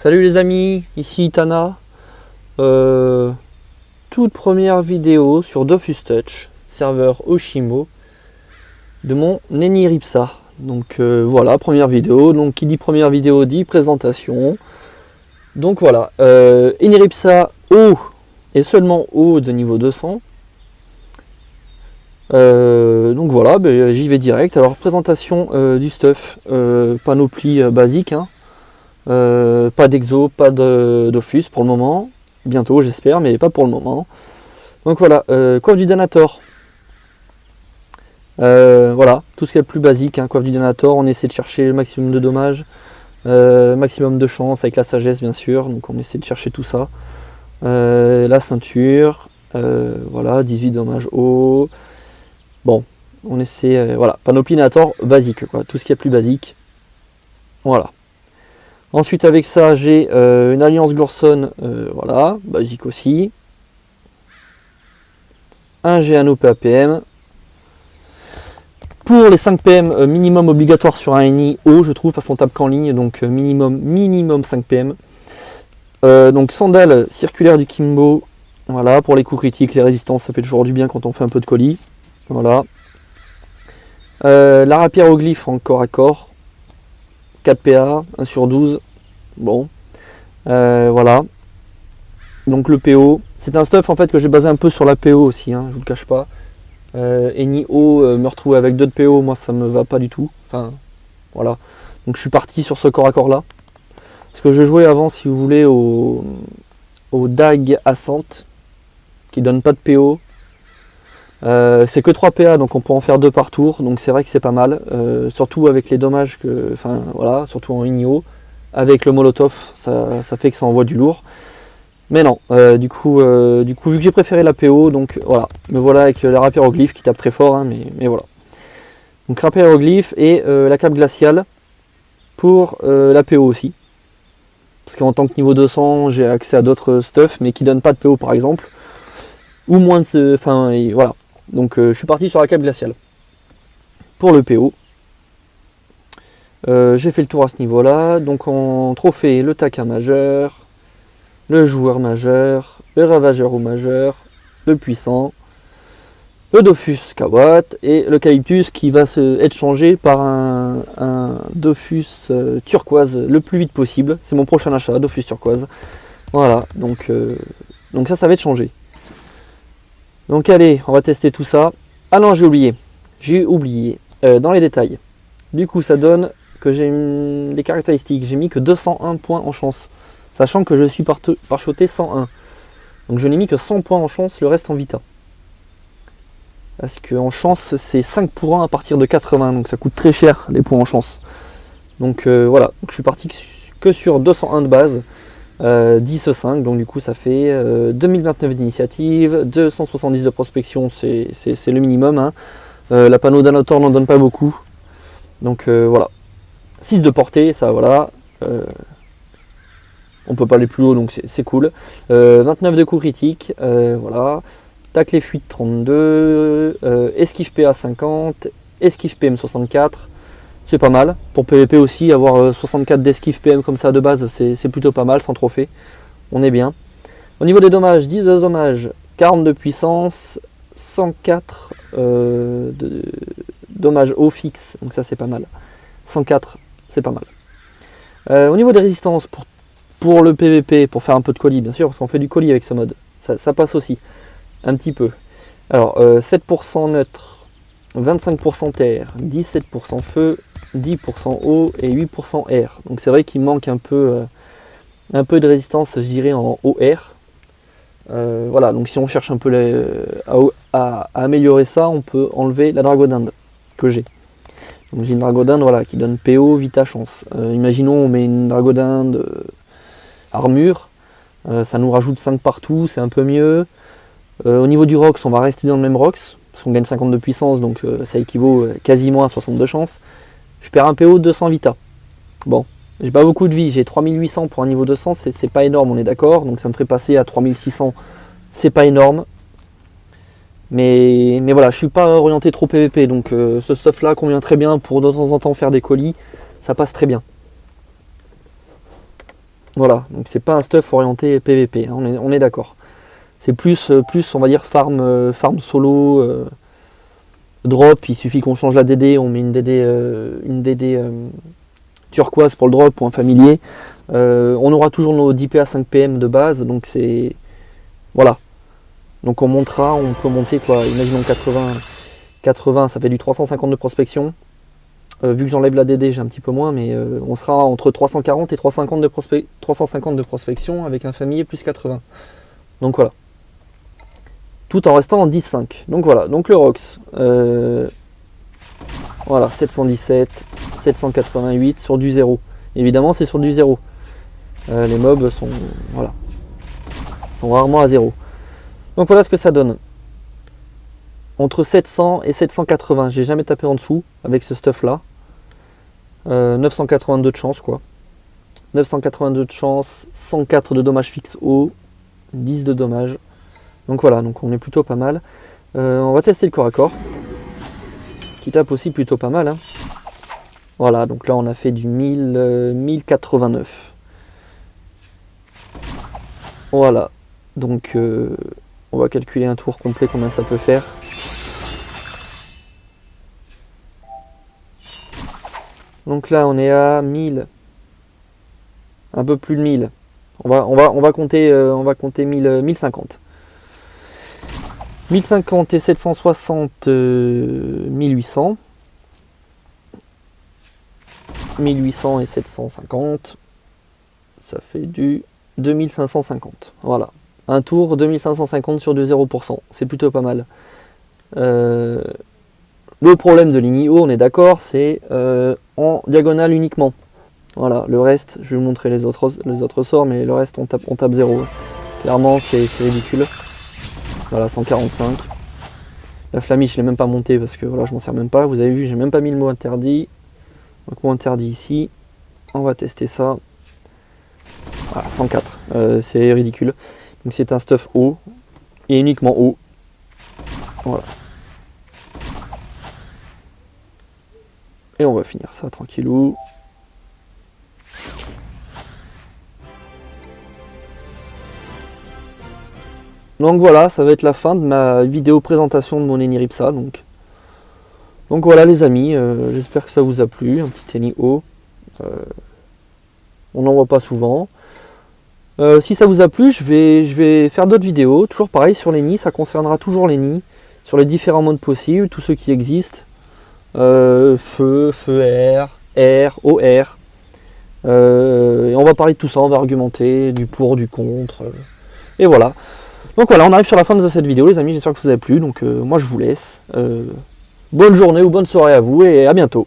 Salut les amis, ici Itana. Toute première vidéo sur Dofus Touch, serveur Oshimo, de mon Eniripsa. Donc voilà, première vidéo. Donc qui dit première vidéo dit présentation. Donc voilà, Eniripsa haut et seulement haut de niveau 200. Donc voilà, j'y vais direct. Alors présentation du stuff, panoplie basique, hein. Pas d'exo, pas de Dofus pour le moment. Bientôt j'espère, mais pas pour le moment. Donc voilà, coiffe du Danator. Voilà, tout ce qui est le plus basique, hein, coiffe du Danator. On essaie de chercher le maximum de dommages, maximum de chance avec la sagesse bien sûr. Donc on essaie de chercher tout ça. La ceinture, voilà, 18 dommages haut. Bon, on essaie, voilà, panoplie Danator basique, quoi, tout ce qui est plus basique. Voilà. Ensuite avec ça j'ai une alliance Glorson, voilà, basique aussi. Un G1 PAPM. Pour les 5 PM, minimum obligatoire sur un NI haut, je trouve, parce qu'on tape qu'en ligne, donc minimum 5 PM. Donc sandales circulaires du Kimbo, voilà, pour les coups critiques, les résistances, ça fait toujours du bien quand on fait un peu de colis. Voilà. La rapière au glyphe en corps à corps. 4 PA, 1 sur 12. Bon. Voilà. Donc le PO. C'est un stuff en fait que j'ai basé un peu sur la PO aussi, hein, je vous le cache pas. Eni O, me retrouver avec d'autres PO, moi ça me va pas du tout. Enfin, voilà. Donc je suis parti sur ce corps à corps là. Parce que je jouais avant, si vous voulez, au DAG Ascent, qui donne pas de PO. C'est que 3 PA, donc on peut en faire 2 par tour, donc c'est vrai que c'est pas mal. Surtout avec les dommages que. Enfin voilà, surtout en Inio. Avec le Molotov, ça fait que ça envoie du lourd. Mais non, du coup, vu que j'ai préféré la PO, donc voilà. Me voilà avec la rapière au glyphe qui tape très fort, hein, mais voilà. Donc rapière au glyphe et la cape glaciale pour la PO aussi. Parce qu'en tant que niveau 200, j'ai accès à d'autres stuff, mais qui donnent pas de PO par exemple. Ou moins de ce. Enfin, voilà. Donc je suis parti sur la cape glaciale. Pour le PO. J'ai fait le tour à ce niveau-là. Donc en trophée, le taquin majeur, le joueur majeur, le ravageur au majeur, le puissant, le Dofus Kawat et l'eucalyptus qui va être changé par un Dofus turquoise le plus vite possible. C'est mon prochain achat, Dofus turquoise. Voilà, donc ça va être changé. Donc allez, on va tester tout ça. Ah non, j'ai oublié dans les détails. Du coup, ça donne que j'ai les caractéristiques. J'ai mis que 201 points en chance, sachant que je suis parchoté 101. Donc je n'ai mis que 100 points en chance, le reste en vita. Parce qu'en chance, c'est 5 pour 1 à partir de 80, donc ça coûte très cher les points en chance. Donc voilà, donc je suis parti que sur 201 de base, 10-5, donc du coup ça fait 2029 d'initiative, 270 de prospection, c'est le minimum. Hein. La panneau Danator n'en donne pas beaucoup. Donc voilà. 6 de portée, ça voilà. On peut pas aller plus haut, donc c'est cool. 29 de coups critiques, voilà. Tac les fuites 32, esquive PA 50, esquive PM 64. C'est pas mal. Pour PVP aussi, avoir 64 d'esquive PM comme ça de base, c'est plutôt pas mal, sans trophée. On est bien. Au niveau des dommages, 10 de dommages, 40 de puissance, 104 de dommages haut fixe, donc ça c'est pas mal. 104, c'est pas mal. Au niveau des résistances, pour le PVP, pour faire un peu de colis, bien sûr, parce qu'on fait du colis avec ce mode, ça passe aussi, un petit peu. Alors, 7% neutre, 25% terre, 17% feu, 10% eau et 8% air. Donc c'est vrai qu'il manque un peu de résistance, je dirais, en OR. Voilà, donc si on cherche un peu à améliorer ça, on peut enlever la dragodinde que j'ai. Donc j'ai une dragodinde, voilà, qui donne PO, vita, chance. Imaginons on met une dragodinde armure, ça nous rajoute 5 partout, c'est un peu mieux. Au niveau du Rox, on va rester dans le même Rox, parce qu'on gagne 50 de puissance, donc ça équivaut quasiment à 60 de chance. Je perds un PO de 200 vita. Bon, j'ai pas beaucoup de vie, j'ai 3800 pour un niveau 200, c'est pas énorme, on est d'accord, donc ça me ferait passer à 3600, c'est pas énorme. Mais voilà, je suis pas orienté trop PVP, donc ce stuff là convient très bien pour de temps en temps faire des colis, ça passe très bien. Voilà, donc c'est pas un stuff orienté PVP, hein, on est d'accord. C'est plus, on va dire, farm solo, drop, il suffit qu'on change la DD, on met une DD turquoise pour le drop ou un familier. On aura toujours nos 10 PA 5 PM de base, donc c'est... Voilà. Donc on montera, on peut monter quoi, imaginons 80, ça fait du 350 de prospection. Vu que j'enlève la DD, j'ai un petit peu moins, mais on sera entre 340 et 350 de prospection avec un familier plus 80. Donc voilà. Tout en restant en 10-5. Donc voilà, donc le Rox. Voilà, 717, 788 sur du 0. Évidemment, c'est sur du 0. Les mobs sont, voilà, sont rarement à 0. Donc voilà ce que ça donne. Entre 700 et 780, j'ai jamais tapé en dessous avec ce stuff là. 982 de chance quoi. 982 de chance, 104 de dommages fixes haut, 10 de dommages. Donc voilà, donc on est plutôt pas mal. On va tester le corps à corps. Qui tape aussi plutôt pas mal. Hein. Voilà, donc là on a fait du 1089. Voilà, donc on va calculer un tour complet combien ça peut faire. Donc là on est à 1000. Un peu plus de 1000. On va compter 1050. 1050 et 760, 1800. 1800 et 750. Ça fait du 2550. Voilà. Un tour 2550 sur du 0%. C'est plutôt pas mal. Le problème de l'Inio, on est d'accord, c'est en diagonale uniquement. Voilà, le reste, je vais vous montrer les autres sorts, mais le reste, on tape 0. Clairement, c'est ridicule. Voilà, 145. La flamiche, je ne l'ai même pas montée parce que voilà, je m'en sers même pas. Vous avez vu, j'ai même pas mis le mot interdit. Donc, mot interdit ici. On va tester ça. Voilà, 104. C'est ridicule. Donc, c'est un stuff haut. Et uniquement haut. Voilà. Et on va finir ça tranquillou. Donc voilà, ça va être la fin de ma vidéo présentation de mon Eni Ripsa. Donc voilà les amis, j'espère que ça vous a plu. Un petit Eni haut. On n'en voit pas souvent. Si ça vous a plu, je vais faire d'autres vidéos. Toujours pareil sur l'Eni, ça concernera toujours l'Eni. Sur les différents modes possibles, tous ceux qui existent. Feu, air, OR. Et on va parler de tout ça, on va argumenter du pour, du contre. Et voilà. Donc voilà, on arrive sur la fin de cette vidéo les amis, j'espère que ça vous a plu. Donc moi je vous laisse. Bonne journée ou bonne soirée à vous et à bientôt.